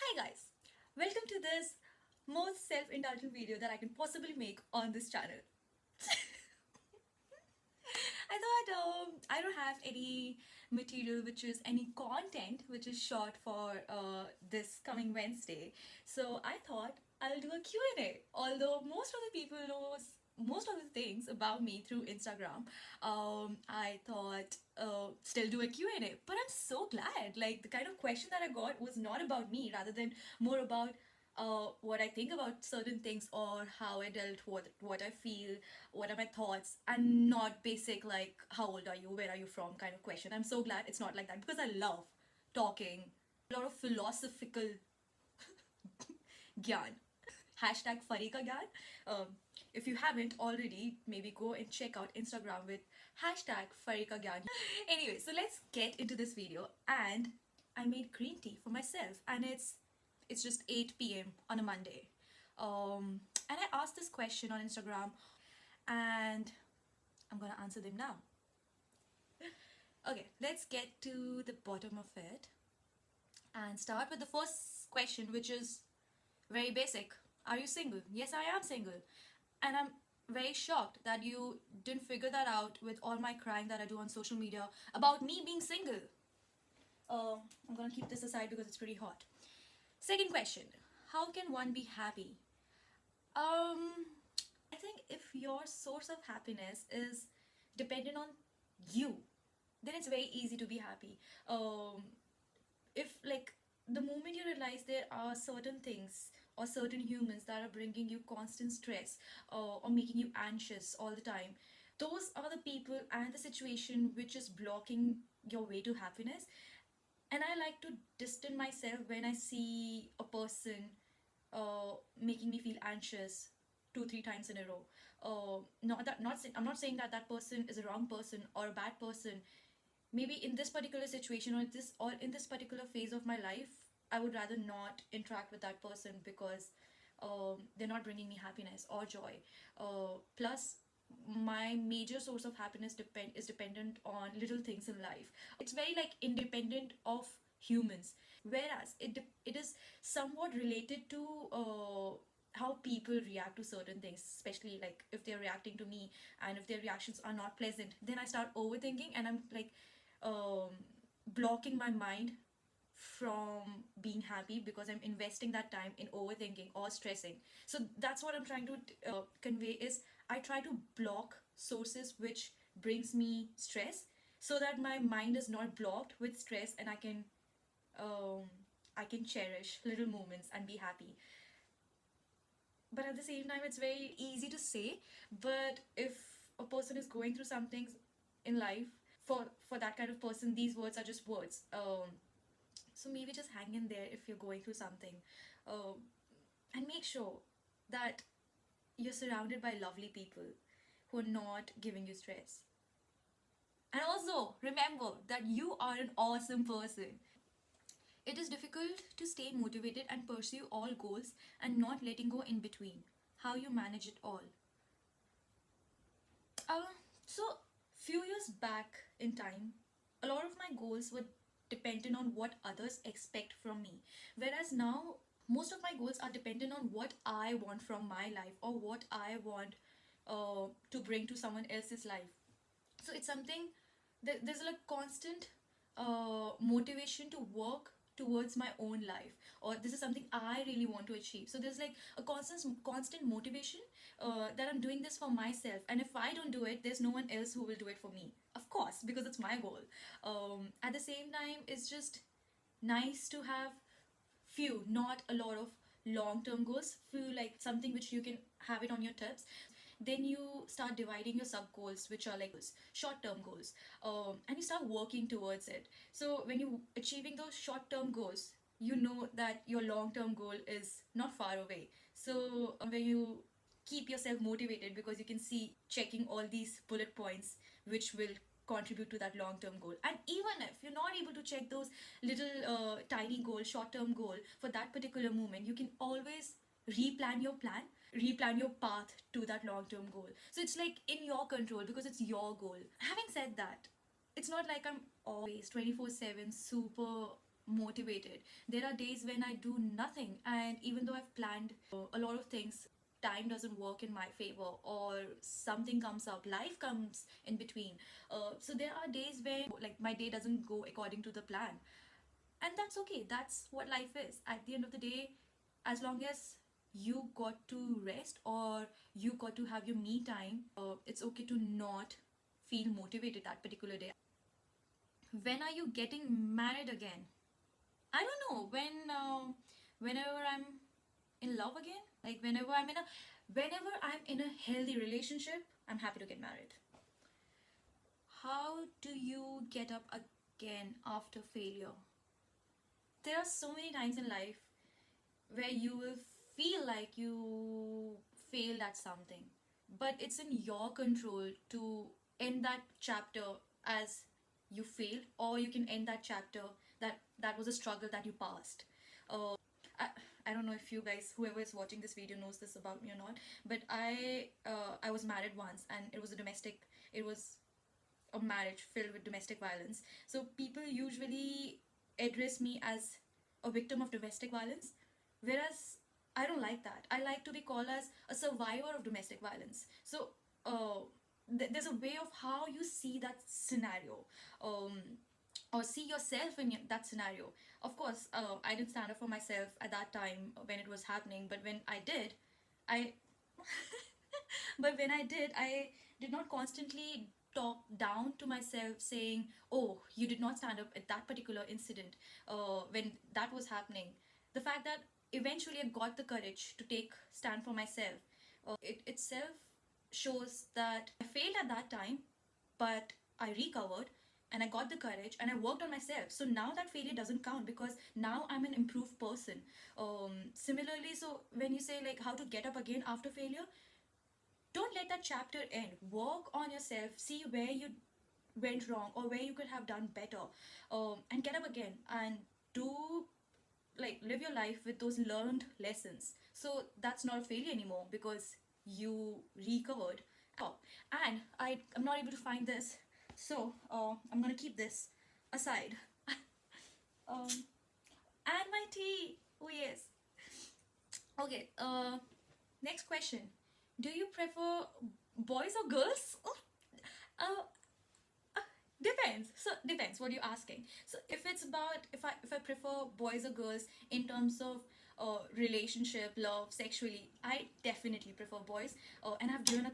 Hi guys, welcome to this most self-indulgent video that I can possibly make on this channel. I thought I don't have any material which is any content which is short for this coming Wednesday. So I thought I'll do a Q&A. Although most of the people knows most of the things about me through Instagram, I thought still do a Q&A. But I'm so glad. Like the kind of question that I got was not about me, rather than more about what I think about certain things or how I dealt with what I feel, what are my thoughts, and not basic like how old are you, where are you from kind of question. I'm so glad it's not like that because I love talking. A lot of philosophical gyan. Hashtag Fari ka gyan. If you haven't already, maybe go and check out Instagram with hashtag Fari ka gyan. Anyway, so let's get into this video. And I made green tea for myself, and it's just 8 p.m. on a Monday. And I asked this question on Instagram, and I'm gonna answer them now. Okay, let's get to the bottom of it and start with the first question, which is very basic. Are you single? Yes, I am single. And I'm very shocked that you didn't figure that out with all my crying that I do on social media about me being single. I'm gonna keep this aside because it's pretty hot. Second question: how can one be happy? I think if your source of happiness is dependent on you, then it's very easy to be happy. If like the moment you realize there are certain things or certain humans that are bringing you constant stress or making you anxious all the time, those are the people and the situation which is blocking your way to happiness. And I like to distance myself when I see a person making me feel anxious 2 3 times in a row. Not that not I'm not saying that that person is a wrong person or a bad person. Maybe in this particular situation or in this particular phase of my life, I would rather not interact with that person because they're not bringing me happiness or joy. Plus, my major source of happiness is dependent on little things in life. It's very like independent of humans, whereas it is somewhat related to how people react to certain things, especially like if they're reacting to me and if their reactions are not pleasant, then I start overthinking and I'm like blocking my mind from being happy because I'm investing that time in overthinking or stressing. So that's what I'm trying to convey is I try to block sources which brings me stress so that my mind is not blocked with stress and um, I can cherish little moments and be happy. But at the same time, it's very easy to say. But if a person is going through some things in life, for that kind of person, these words are just words. So maybe just hang in there if you're going through something, and make sure that you're surrounded by lovely people who are not giving you stress. And also remember that you are an awesome person. It is difficult to stay motivated and pursue all goals and not letting go in between. How you manage it all. So few years back in time, a lot of my goals were dependent on what others expect from me. Whereas now, most of my goals are dependent on what I want from my life or what I want to bring to someone else's life. So it's something that there's like constant motivation to work towards my own life, or this is something I really want to achieve. So there's like a constant motivation that I'm doing this for myself, and if I don't do it, there's no one else who will do it for me, of course, because it's my goal. At the same time, it's just nice to have few, not a lot of long term goals, few like something which you can have it on your tips. Then you start dividing your sub goals, which are like short term goals, and you start working towards it. So when you achieving those short term goals, you know that your long term goal is not far away. So when you keep yourself motivated because you can see checking all these bullet points which will contribute to that long term goal. And even if you're not able to check those little tiny goal, short term goal for that particular moment, you can always replan your path to that long term goal. So it's like in your control because it's your goal. Having said that, it's not like I'm always 24/7 super motivated. There are days when I do nothing, and even though I've planned a lot of things, time doesn't work in my favor, or something comes up, life comes in between. So there are days when like my day doesn't go according to the plan, and that's okay. That's what life is. At the end of the day, as long as you got to rest or you got to have your me time, it's okay to not feel motivated that particular day. When are you getting married again? I don't know. Whenever I'm in love again, like whenever I'm in a healthy relationship, I'm happy to get married. How do you get up again after failure? There are so many times in life where you will feel like you failed at something, but it's in your control to end that chapter as you failed, or you can end that chapter that was a struggle that you passed. I, I don't know if you guys, whoever is watching this video, knows this about me or not, but I was married once, and it was a marriage filled with domestic violence. So people usually address me as a victim of domestic violence, whereas I don't like that. I like to be called as a survivor of domestic violence. So uh, there's a way of how you see that scenario. Or see yourself in that scenario. Of course, I didn't stand up for myself at that time when it was happening, but when I did, I but when I did not constantly talk down to myself saying, oh, you did not stand up at that particular incident when that was happening. The fact that eventually I got the courage to take stand for myself, it itself shows that I failed at that time, but I recovered and I got the courage and I worked on myself. So now that failure doesn't count because now I'm an improved person. Similarly, so when you say like how to get up again after failure, don't let that chapter end. Work on yourself, see where you went wrong or where you could have done better, and get up again and do like live your life with those learned lessons. So that's not a failure anymore because you recovered. And I'm not able to find this, so I'm gonna keep this aside. um, and my tea. Oh yes. Okay. Next question. Do you prefer boys or girls? Oh, uh, depends. So depends what you're asking. So if it's about if I prefer boys or girls in terms of relationship, love, sexually, I definitely prefer boys. And I've given a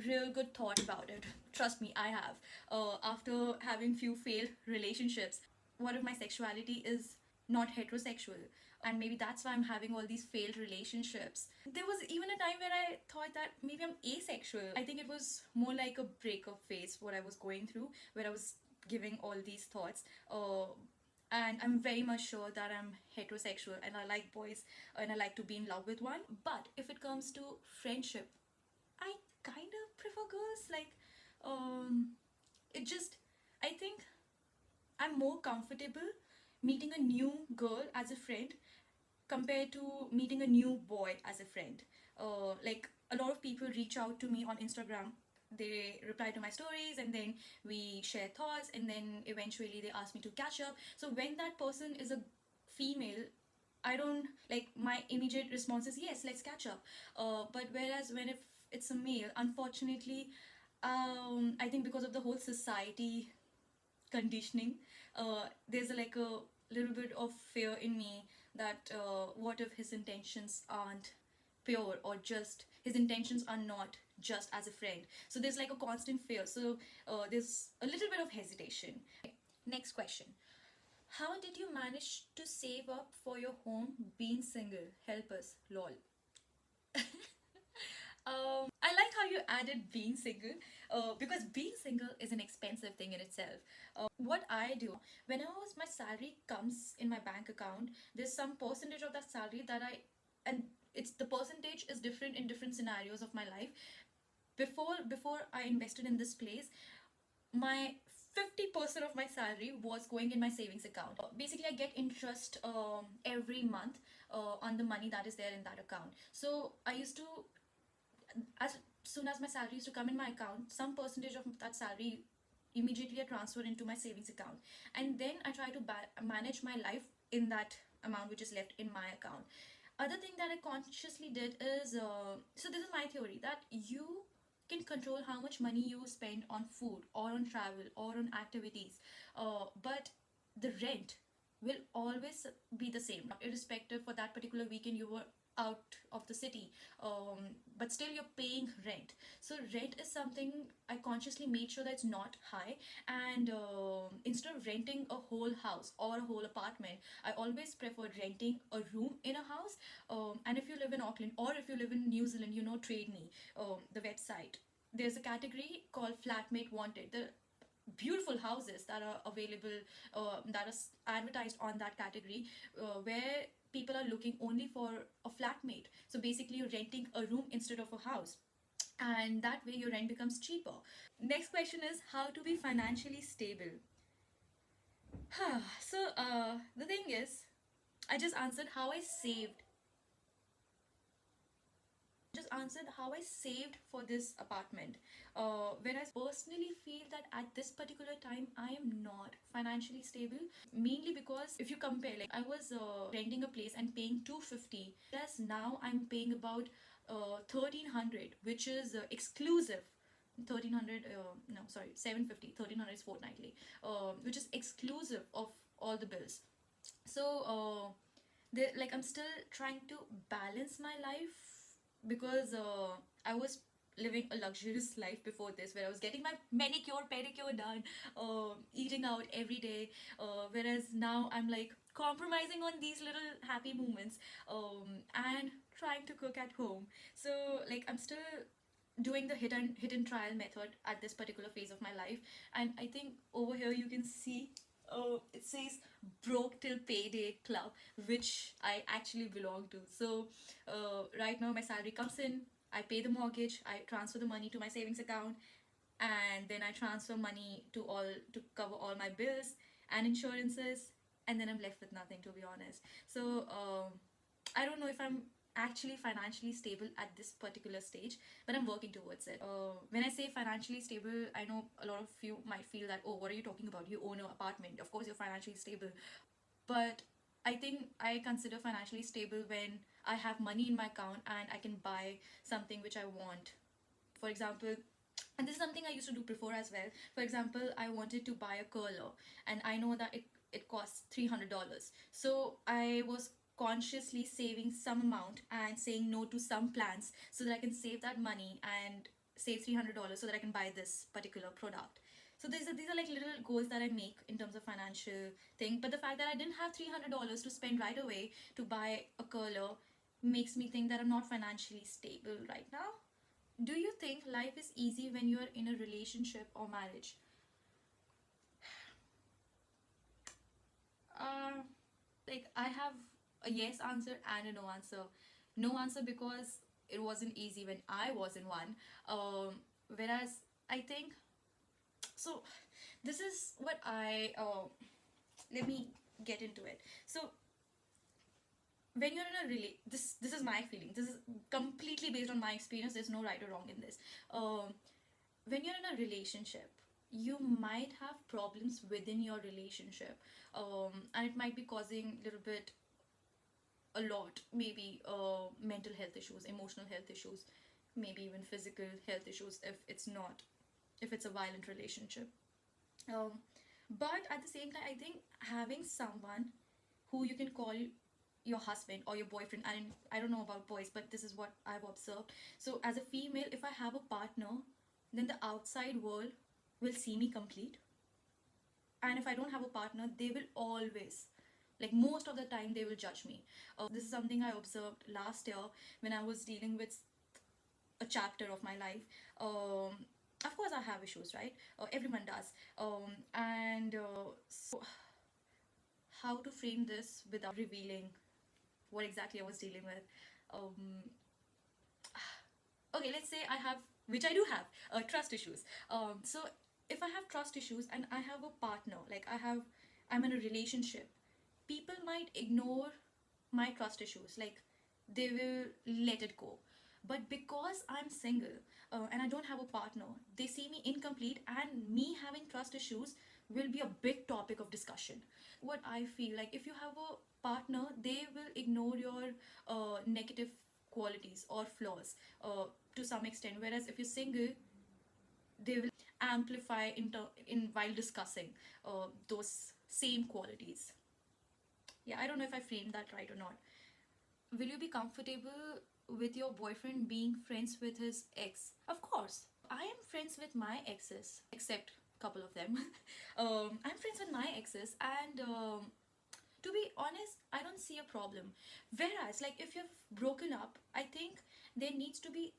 real good thought about it. Trust me, I have. After having few failed relationships, what if my sexuality is not heterosexual? And maybe that's why I'm having all these failed relationships. There was even a time where I thought that maybe I'm asexual. I think it was more like a breakup phase what I was going through, where I was giving all these thoughts. And I'm very much sure that I'm heterosexual and I like boys and I like to be in love with one. But if it comes to friendship, I kind of prefer girls. Like, it just, I think I'm more comfortable meeting a new girl as a friend compared to meeting a new boy as a friend. Like a lot of people reach out to me on Instagram. They reply to my stories and then we share thoughts and then eventually they ask me to catch up. So when that person is a female, I don't like my immediate response is yes, let's catch up. But whereas when if it's a male, unfortunately, I think because of the whole society conditioning, there's like a little bit of fear in me that what if his intentions aren't pure or just his intentions are not just as a friend. So there's like a constant fear. So there's a little bit of hesitation. Next question. How did you manage to save up for your home being single? Help us, lol. I like how you added being single, because being single is an expensive thing in itself. What I do, whenever my salary comes in my bank account, there's some percentage of that salary that and it's the percentage is different in different scenarios of my life. Before I invested in this place, my 50% of my salary was going in my savings account. Basically, I get interest every month on the money that is there in that account. So I used to, as soon as my salary used to come in my account, some percentage of that salary immediately I transfer into my savings account, and then I try to manage my life in that amount which is left in my account. Other thing that I consciously did is, so this is my theory, that you can control how much money you spend on food or on travel or on activities, but the rent will always be the same, irrespective for that particular weekend you were out of the city, but still you're paying rent. So rent is something I consciously made sure that it's not high, and instead of renting a whole house or a whole apartment, I always prefer renting a room in a house. And if you live in Auckland or if you live in New Zealand, you know Trade Me, the website, there's a category called Flatmate Wanted. The beautiful houses that are available, that is advertised on that category, where people are looking only for a flatmate. So basically you're renting a room instead of a house, and that way your rent becomes cheaper. Next question is how to be financially stable. So the thing is, I just answered how I saved just answered how I saved for this apartment. Whereas personally feel that at this particular time I am not financially stable, mainly because if you compare, like I was renting a place and paying 250, whereas now I'm paying about 1300, which is exclusive. 1300, no sorry, 750. 1300 is fortnightly, which is exclusive of all the bills. So like I'm still trying to balance my life, because I was living a luxurious life before this, where I was getting my manicure pedicure done, eating out every day, whereas now I'm like compromising on these little happy moments, and trying to cook at home. So like I'm still doing the hit and trial method at this particular phase of my life. And I think over here you can see, it says broke till payday club, which I actually belong to. So right now my salary comes in, I pay the mortgage, I transfer the money to my savings account, and then I transfer money to cover all my bills and insurances, and then I'm left with nothing, to be honest. So I don't know if I'm actually financially stable at this particular stage, but I'm working towards it. When I say financially stable, I know a lot of you might feel that, oh, what are you talking about? You own an apartment. Of course, you're financially stable. But I think I consider financially stable when I have money in my account and I can buy something which I want. For example, and this is something I used to do before as well. For example, I wanted to buy a curler, and I know that it costs $300. So I was consciously saving some amount and saying no to some plans so that I can save that money and save $300 so that I can buy this particular product. So these are like little goals that I make in terms of financial thing. But the fact that I didn't have $300 to spend right away to buy a curler makes me think that I'm not financially stable right now. Do you think life is easy when you're in a relationship or marriage? Uh, like I have a yes answer and a no answer. No answer because it wasn't easy when I was in one. Whereas I think so. This is what I let me get into it. So when you're in a this is my feeling. This is completely based on my experience. There's no right or wrong in this. When you're in a relationship, you might have problems within your relationship, and it might be causing a little bit, a lot, maybe mental health issues, emotional health issues, maybe even physical health issues if it's a violent relationship. um, but at the same time, I think having someone who you can call your husband or your boyfriend, and I don't know about boys, but this is what I've observed. So as a female, if I have a partner, then the outside world will see me complete, and if I don't have a partner, they will always, like most of the time, they will judge me. This is something I observed last year when I was dealing with a chapter of my life. Of course I have issues, right? Everyone does. And so how to frame this without revealing what exactly I was dealing with. um, okay, let's say I have, which I do have, trust issues. So if I have trust issues and I have a partner, like I'm in a relationship, people might ignore my trust issues, like they will let it go. But because I'm single, and I don't have a partner, they see me incomplete, and me having trust issues will be a big topic of discussion. What I feel like, if you have a partner, they will ignore your negative qualities or flaws to some extent, whereas if you're single, they will amplify in while discussing those same qualities. Yeah, I don't know if I framed that right or not. Will you be comfortable with your boyfriend being friends with his ex? Of course. I am friends with my exes, except a couple of them. I'm friends with my exes, and to be honest, I don't see a problem. Whereas, like, if you've broken up, I think there needs to be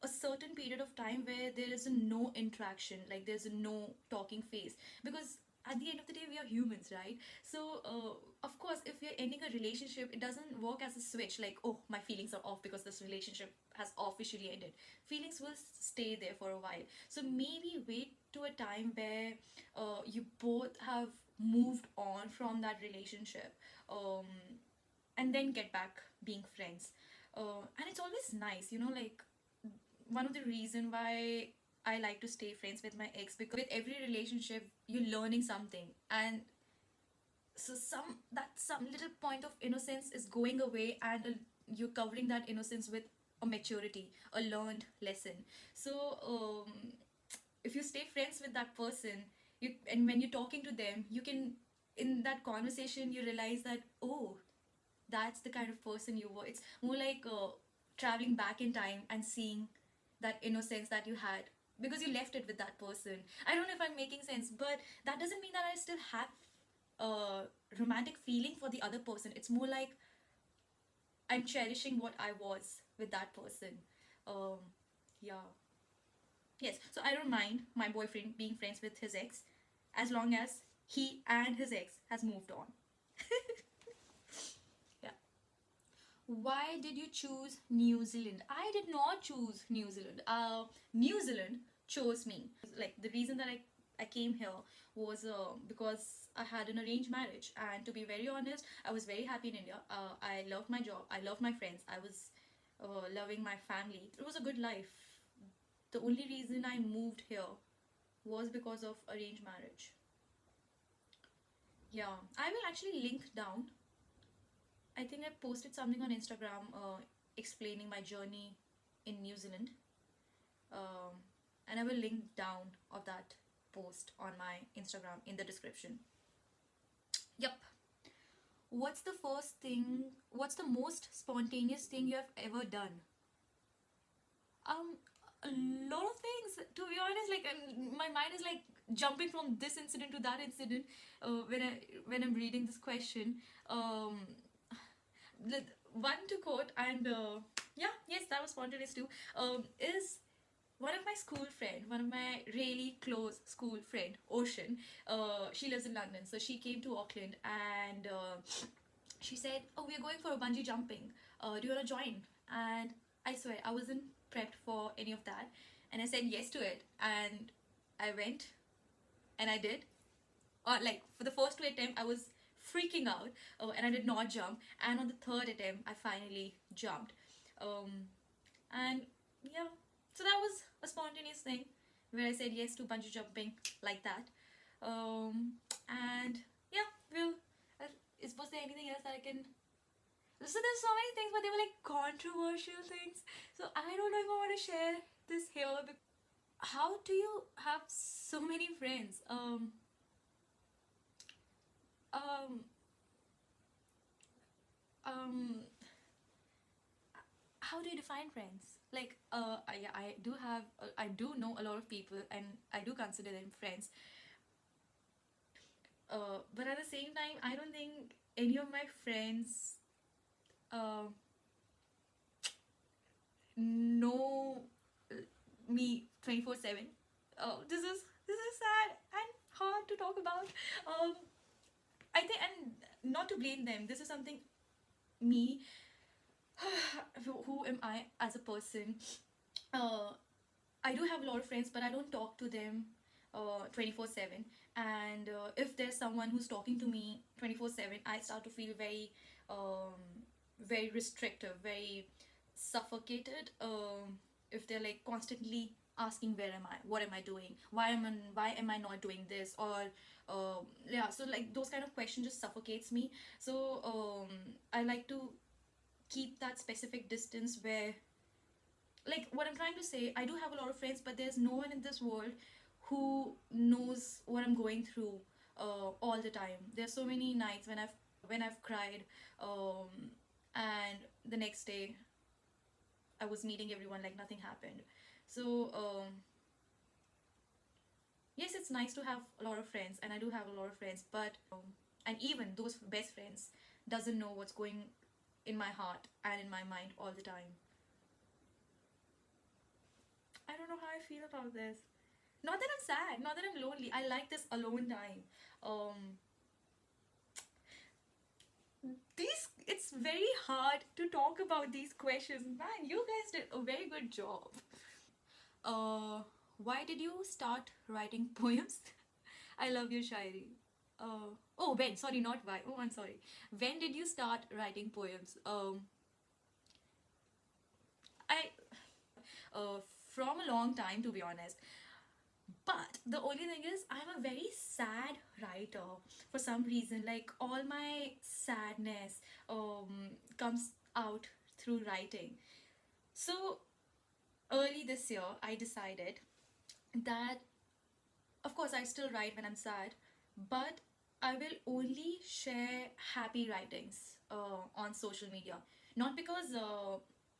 a certain period of time where there is a no interaction, like there's a no talking phase, because at the end of the day we are humans, right? So of course, if you're ending a relationship, it doesn't work as a switch like, oh, my feelings are off because this relationship has officially ended. Feelings will stay there for a while, so maybe wait to a time where you both have moved on from that relationship, um, and then get back being friends. And it's always nice, like, one of the reason why I like to stay friends with my ex, because with every relationship you're learning something, and so some little point of innocence is going away, and you're covering that innocence with a maturity, a learned lesson. So if you stay friends with that person, and when you're talking to them, you can, in that conversation, you realize that, oh, that's the kind of person you were. It's more like traveling back in time and seeing that innocence that you had because you left it with that person. I don't know if I'm making sense, but that doesn't mean that I still have a romantic feeling for the other person. It's more like I'm cherishing what I was with that person. Um, yeah. Yes. So I don't mind my boyfriend being friends with his ex, as long as he and his ex has moved on. Yeah. Why did you choose New Zealand? I did not choose New Zealand. New Zealand chose me. Like, the reason that I came here was because I had an arranged marriage, and to be very honest, I was very happy in India. I loved my job. I loved my friends. I was loving my family. It was a good life. The only reason I moved here was because of arranged marriage. Yeah, I will actually link down. I think I posted something on Instagram explaining my journey in New Zealand, um, and I will link down of that post on my Instagram in the description. Yep. What's the most spontaneous thing you have ever done? Um, a lot of things, to be honest. Like, my mind is like jumping from this incident to that incident when I'm reading this question. Um, the one to quote, and yeah, yes, that was spontaneous too. Is one of my school friend, one of my really close school friend, Ocean. She lives in London, so she came to Auckland, and she said, "Oh, we're going for a bungee jumping. Do you wanna join?" And I swear, I wasn't prepped for any of that, and I said yes to it, and I went, and I did. Like, for the first two attempts, I was freaking out, and I did not jump. And on the third attempt, I finally jumped. And yeah, so that was a spontaneous thing where I said yes to bungee jumping like that. And yeah, well, was there anything else that I can? So there's so many things, but they were like controversial things. So I don't know if I want to share this here. How do you have so many friends? Um, um, how do you define friends? Like, I do have, I do know a lot of people, and I do consider them friends. But at the same time, I don't think any of my friends uh, know me 24/7. This is sad and hard to talk about. Um, I think, and not to blame them. This is something me. Who am I as a person? Uh, I do have a lot of friends, but I don't talk to them 24/7. And if there's someone who's talking to me 24/7, I start to feel very, very restrictive, very suffocated if they're like constantly asking where am I, what am I doing, why am I not doing this, or yeah, so like those kind of questions just suffocates me. So I like to keep that specific distance where, like, what I'm trying to say, I do have a lot of friends, but there's no one in this world who knows what I'm going through all the time. There's so many nights when I've cried, and the next day I was meeting everyone like nothing happened. So yes, it's nice to have a lot of friends, and I do have a lot of friends, but and even those best friends doesn't know what's going in my heart and in my mind all the time. I don't know how I feel about this. Not that I'm sad, not that I'm lonely. I like this alone time. Um, these it's very hard to talk about these questions. Man, you guys did a very good job. Uh, why did you start writing poems? I love your shairi. Oh, when? Sorry, not why. Oh, I'm sorry. When did you start writing poems? I from a long time, to be honest. But the only thing is, I'm a very sad writer for some reason. Like all my sadness comes out through writing. So early this year, I decided that, of course, I still write when I'm sad, but I will only share happy writings on social media. Not because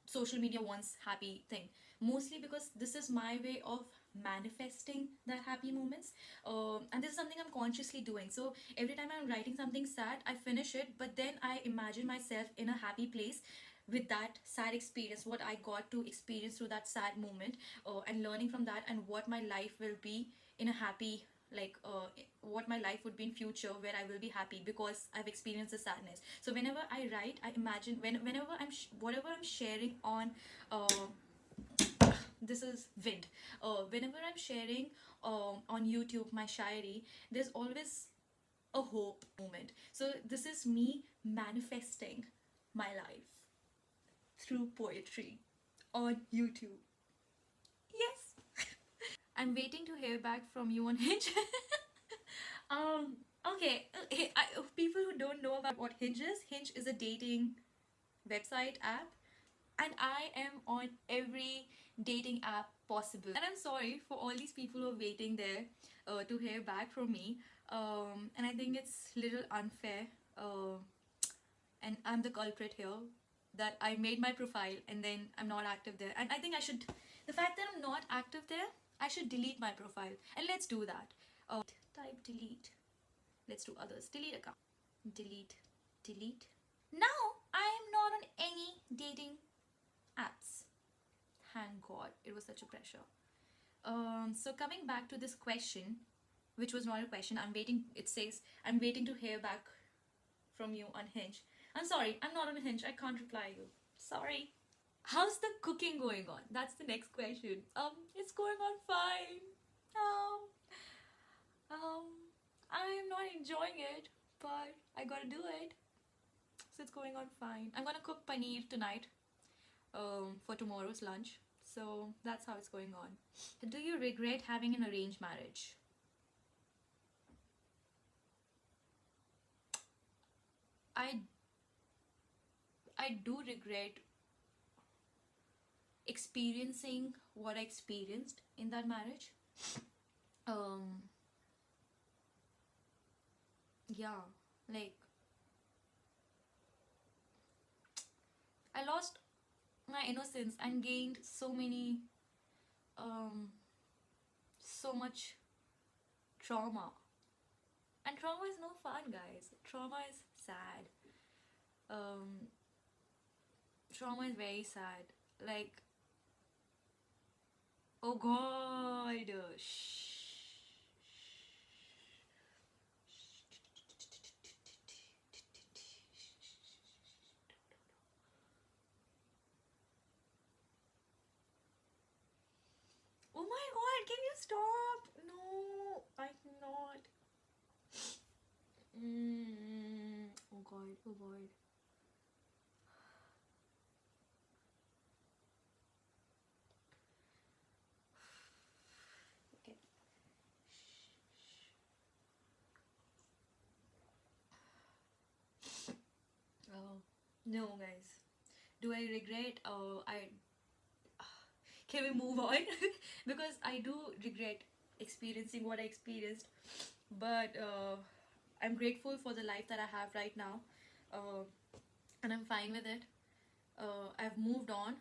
social media wants happy thing, mostly because this is my way of manifesting the happy moments, and this is something I'm consciously doing. So every time I'm writing something sad, I finish it, but then I imagine myself in a happy place with that sad experience, what I got to experience through that sad moment, and learning from that, and what my life will be in a happy, like what my life would be in future where I will be happy because I've experienced the sadness. So whenever I write, I imagine whenever whatever I'm sharing on uh, this is wind, whenever I'm sharing on YouTube my shairi, there's always a hope moment. So this is me manifesting my life through poetry on YouTube. Yes. I'm waiting to hear back from you on Hinge. um, okay. People who don't know about what Hinge is a dating website app, and I am on every dating app possible. And I'm sorry for all these people who are waiting there to hear back from me. And I think it's little unfair. And I'm the culprit here, that I made my profile and then I'm not active there. And I think I should, the fact that I'm not active there, I should delete my profile. And let's do that. Type delete. Let's do others. Delete account. Delete. Delete. Now I am not on any dating apps. Thank God. It was such a pressure. So coming back to this question, which was not a question, I'm waiting. It says I'm waiting to hear back from you on Hinge. I'm sorry, I'm not on Hinge. I can't reply you. Sorry. How's the cooking going on? That's the next question. It's going on fine. Um, um, I'm not enjoying it, but I gotta do it. So it's going on fine. I'm gonna cook paneer tonight, for tomorrow's lunch. So that's how it's going on. Do you regret having an arranged marriage? I I do regret experiencing what I experienced in that marriage. Um, yeah, like I lost my innocence and gained um, so much trauma. And trauma is no fun, guys. Trauma is sad. Um, Trauma is very sad. Like, oh God, shh. Oh my God, can you stop? No, I cannot. Oh God, oh God. No, guys. Do I regret? I Can we move on? Because I do regret experiencing what I experienced, but I'm grateful for the life that I have right now, uh, and I'm fine with it. I've moved on,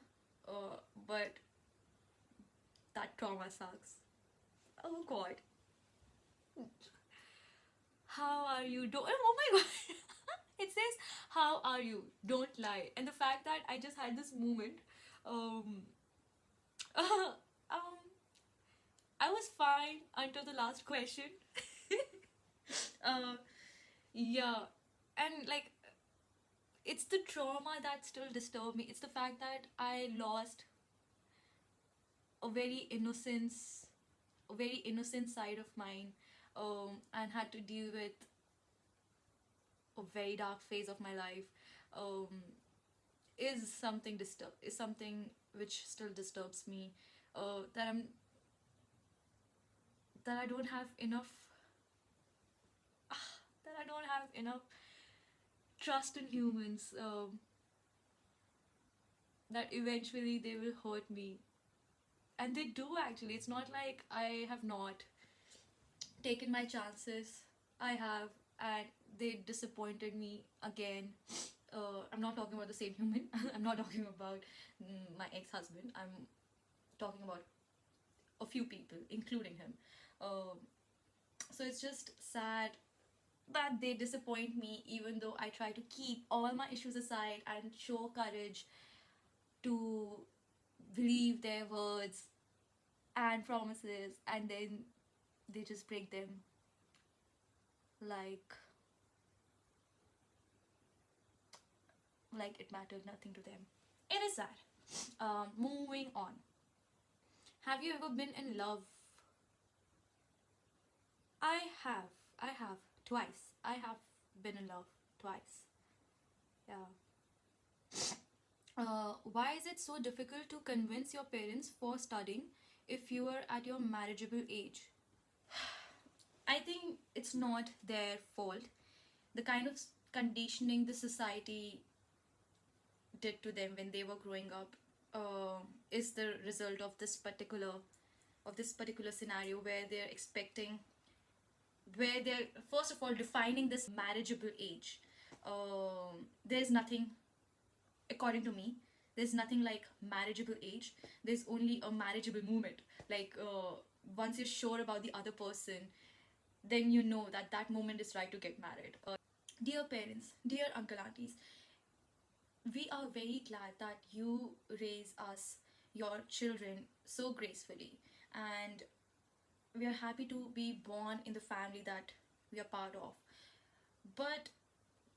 but that trauma sucks. Oh God, how are you? Don't. Oh my God. It says, "How are you? Don't lie." And the fact that I just had this moment, um, um, I was fine until the last question. uh, yeah, and like it's the trauma that still disturbs me. It's the fact that I lost a very innocence, a very innocent side of mine, and had to deal with a very dark phase of my life. Um, is something which still disturbs me. That I don't have enough that I don't have enough trust in humans. That eventually they will hurt me, and they do actually. It's not like I have not taken my chances. I have, and they disappointed me again. I'm not talking about the same human. I'm not talking about my ex-husband. I'm talking about a few people, including him. Um, so it's just sad that they disappoint me, even though I try to keep all my issues aside and show courage to believe their words and promises, and then they just break them like it mattered nothing to them. It is sad. Moving on. Have you ever been in love? I have. I have twice. I have been in love twice. Yeah. Why is it so difficult to convince your parents for studying if you are at your marriageable age? I think it's not their fault. The kind of conditioning the society did to them when they were growing up is the result of this particular scenario where they're expecting, where they're first of all defining this marriageable age. There's nothing, according to me, there's nothing like marriageable age. There's only a marriageable moment. Like once you're sure about the other person, then you know that that moment is right to get married. Dear parents, dear uncle aunties, we are very glad that you raise us, your children, so gracefully, and we are happy to be born in the family that we are part of. But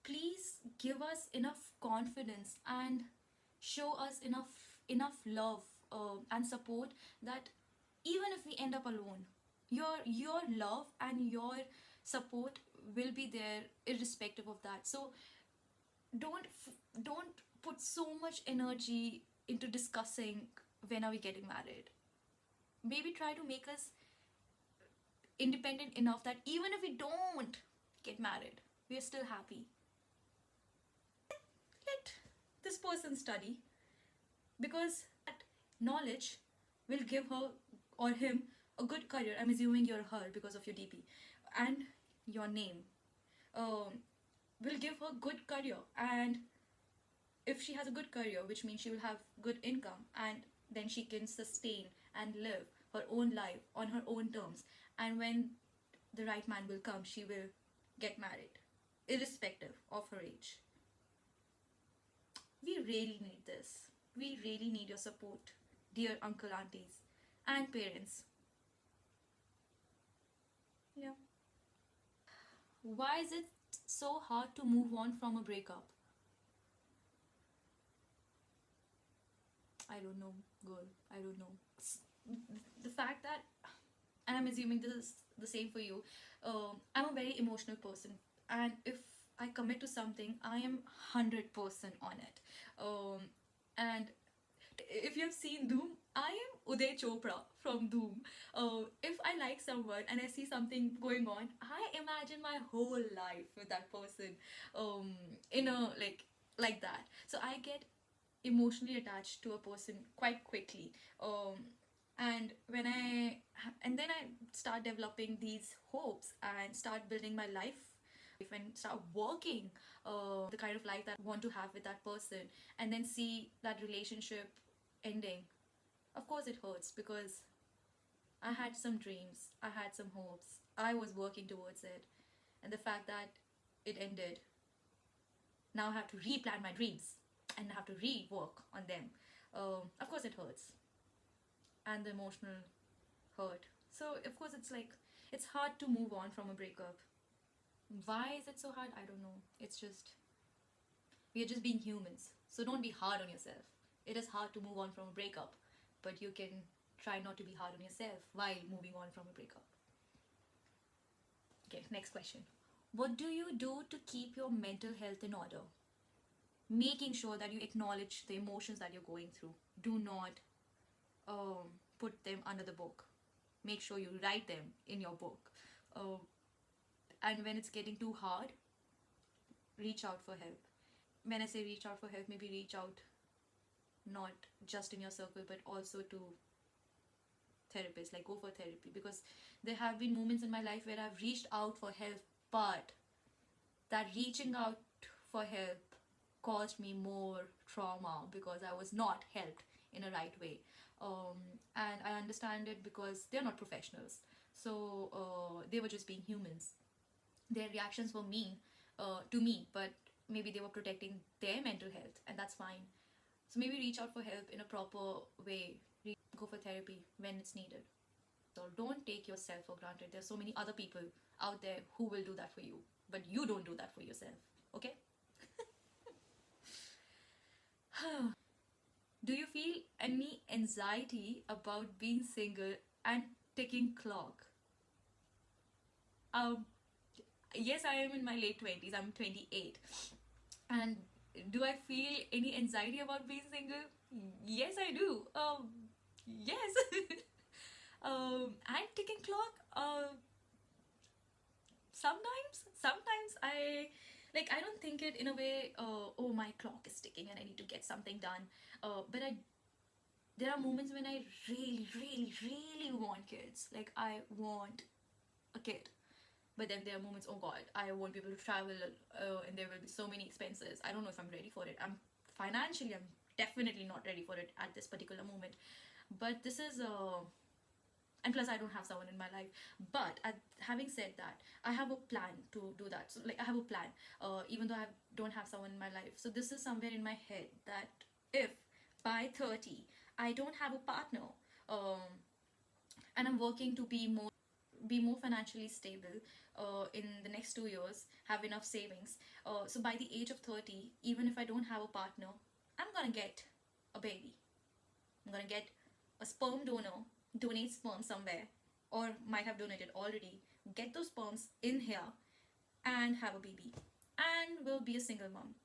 please give us enough confidence and show us enough love and support that even if we end up alone, your love and your support will be there irrespective of that. So don't put so much energy into discussing when are we getting married. Maybe try to make us independent enough that even if we don't get married, we are still happy. Let this person study, because that knowledge will give her or him a good career. I'm assuming you're her because of your DP and your name. Um, will give her good career, and if she has a good career, which means she will have good income, and then she can sustain and live her own life on her own terms. And when the right man will come, she will get married, irrespective of her age. We really need this. We really need your support, dear uncle, aunties, and parents. Yeah. Why is it so hard to move on from a breakup? I don't know, girl. I don't know. The fact that, and I'm assuming this is the same for you, I'm a very emotional person. And if I commit to something, I am 100% on it. And if you have seen Doom, I am Uday Chopra from Doom. If I like someone and I see something going on, I imagine my whole life with that person. In a like like that. So I get emotionally attached to a person quite quickly. And and then I start developing these hopes and start building my life and start working the kind of life that I want to have with that person, and then see that relationship ending. Of course it hurts, because I had some dreams, I had some hopes, I was working towards it, and the fact that it ended, now I have to replan my dreams and have to rework on them. Of course, it hurts, and the emotional hurt. So, of course, it's like it's hard to move on from a breakup. Why is it so hard? I don't know. It's just we are just being humans. So, don't be hard on yourself. It is hard to move on from a breakup, but you can try not to be hard on yourself while moving on from a breakup. Okay, next question. What do you do to keep your mental health in order? Making sure that you acknowledge the emotions that you're going through. Do not put them under the book. Make sure you write them in your book. Uh, and when it's getting too hard, reach out for help. When I say reach out for help, maybe reach out not just in your circle, but also to therapists. Like, go for therapy, because there have been moments in my life where I've reached out for help, but that reaching out for help caused me more trauma because I was not helped in a right way. And I understand it because they're not professionals. So they were just being humans. Their reactions were mean to me, but maybe they were protecting their mental health, and that's fine. So maybe reach out for help in a proper way. Go for therapy when it's needed. So don't take yourself for granted. There's so many other people out there who will do that for you, but you don't do that for yourself. Okay? Do you feel any anxiety about being single and ticking clock? Um, yes, I am in my late 20s. I'm 28. And do I feel any anxiety about being single? Yes, I do. Yes. And ticking clock. Sometimes I don't think it in a way. Oh, my clock is ticking and I need to get something done. But there are moments when I really, really, really want kids. Like, I want a kid. But then there are moments, oh god, I won't be able to travel, and there will be so many expenses. I don't know if I'm ready for it. I'm definitely not ready for it at this particular moment. But this is and plus I don't have someone in my life. But having said that, I have a plan to do that. So like, I have a plan, even though I don't have someone in my life. So this is somewhere in my head that if by 30 I don't have a partner, and I'm working to be more financially stable in the next 2 years, have enough savings. So by the age of 30, even if I don't have a partner, I'm gonna get a baby. I'm gonna get a sperm donor, donate sperm somewhere, or might have donated already. Get those sperms in here and have a baby, and will be a single mom.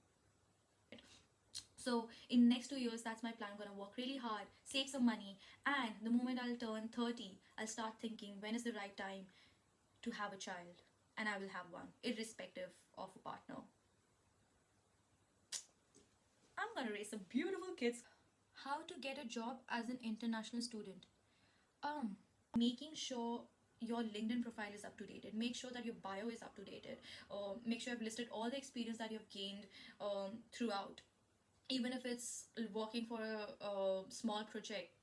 So in next 2 years, that's my plan. I'm gonna work really hard, save some money, and the moment I'll turn 30, I'll start thinking when is the right time to have a child, and I will have one, irrespective of a partner. I'm gonna raise some beautiful kids. How to get a job as an international student? Making sure your LinkedIn profile is up to date. Make sure that your bio is up to date. Make sure I've listed all the experience that you've gained throughout, even if it's working for a small project.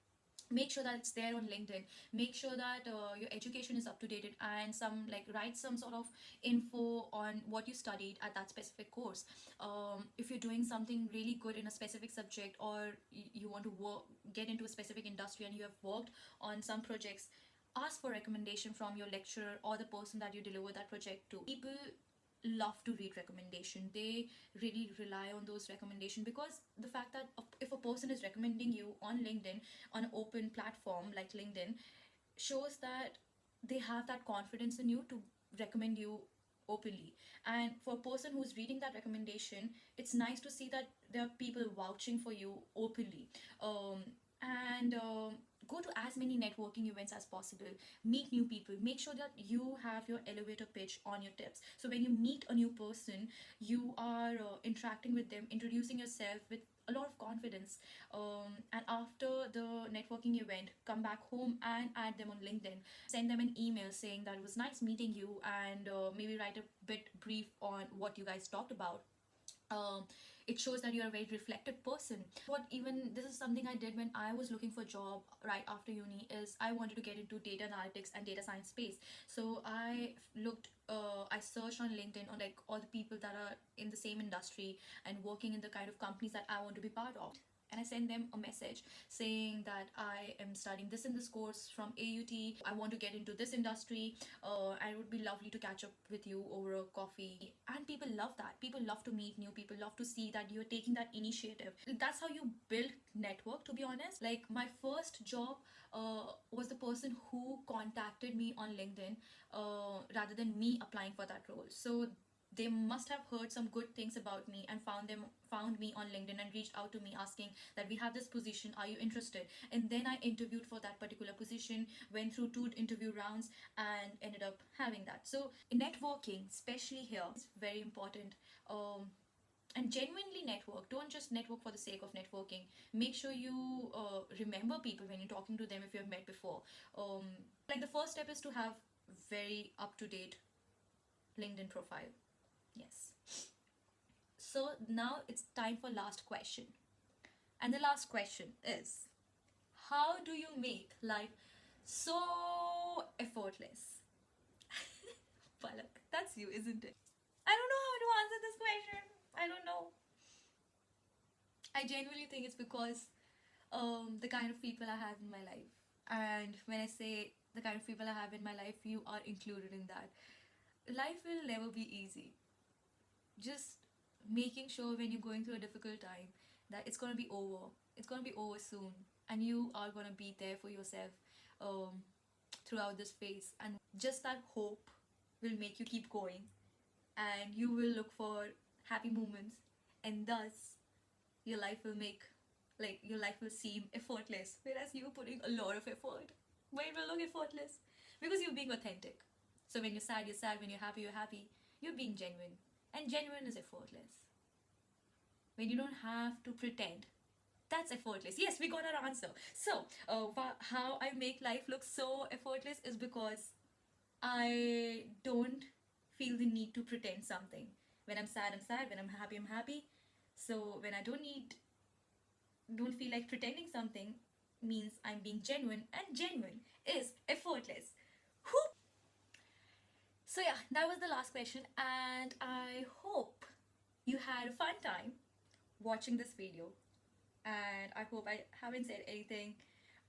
Make sure that it's there on LinkedIn. Make sure that your education is up to date, and write some sort of info on what you studied at that specific course. If you're doing something really good in a specific subject, or you want to get into a specific industry and you have worked on some projects, ask for recommendation from your lecturer or the person that you deliver that project to. People love to read recommendation. They really rely on those recommendation, because the fact that if a person is recommending you on LinkedIn, on an open platform like LinkedIn, shows that they have that confidence in you to recommend you openly. And for a person who's reading that recommendation, it's nice to see that there are people vouching for you openly. And go to as many networking events as possible, meet new people, make sure that you have your elevator pitch on your tips. So when you meet a new person, you are interacting with them, introducing yourself with a lot of confidence. And after the networking event, come back home and add them on LinkedIn, send them an email saying that it was nice meeting you, and maybe write a bit brief on what you guys talked about. um, it shows that you're a very reflective person. What even this is something I did when I was looking for a job right after uni, is I wanted to get into data analytics and data science space. So I searched on LinkedIn on like all the people that are in the same industry and working in the kind of companies that I want to be part of. And I sent them a message saying that I am studying this in this course from AUT. I want to get into this industry. And it would be lovely to catch up with you over a coffee. And people love that. People love to meet new people, love to see that you're taking that initiative. That's how you build network, to be honest. Like my first job was the person who contacted me on LinkedIn rather than me applying for that role. So they must have heard some good things about me and found me on LinkedIn and reached out to me asking that we have this position, are you interested? And then I interviewed for that particular position, went through 2 interview rounds, and ended up having that. So networking, especially here, is very important. And genuinely network. Don't just network for the sake of networking. Make sure you remember people when you're talking to them if you have met before. Like the first step is to have very up to date LinkedIn profile. Yes. So now it's time for last question. And the last question is, how do you make life so effortless? Palak, that's you, isn't it? I don't know how to answer this question. I don't know. I genuinely think it's because the kind of people I have in my life. And when I say the kind of people I have in my life, you are included in that. Life will never be easy. Just making sure when you're going through a difficult time that it's going to be over. It's going to be over soon. And you are going to be there for yourself um, throughout this phase. And just that hope will make you keep going. And you will look for happy moments. And thus, your life will your life will seem effortless. Whereas you're putting a lot of effort. But it will look effortless. Because you're being authentic. So when you're sad, you're sad. When you're happy, you're happy. You're being genuine. And genuine is effortless. When you don't have to pretend. That's effortless. Yes, we got our answer. So, how I make life look so effortless is because I don't feel the need to pretend something. When I'm sad, I'm sad. When I'm happy, I'm happy. So when I don't feel like pretending something, means I'm being genuine, and genuine is effortless. Whew. So yeah, that was the last question, and I hope you had a fun time watching this video, and I hope I haven't said anything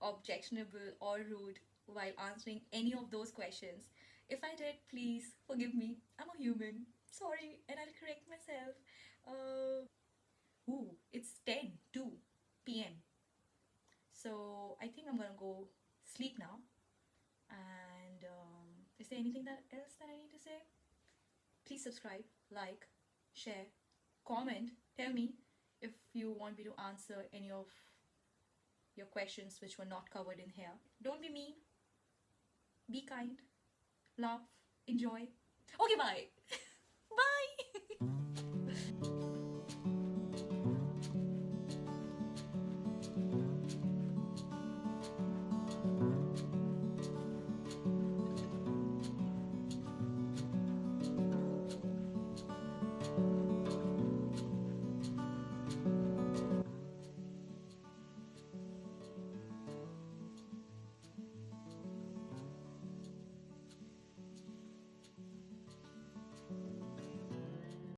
objectionable or rude while answering any of those questions. If I did, please forgive me. I'm a human. Sorry, and I'll correct myself. It's 10:02 p.m. So I think I'm gonna go sleep now. And is there anything else that I need to say? Please subscribe, like, share, comment. Tell me if you want me to answer any of your questions which were not covered in here. Don't be mean. Be kind. Laugh. Enjoy. Okay, bye.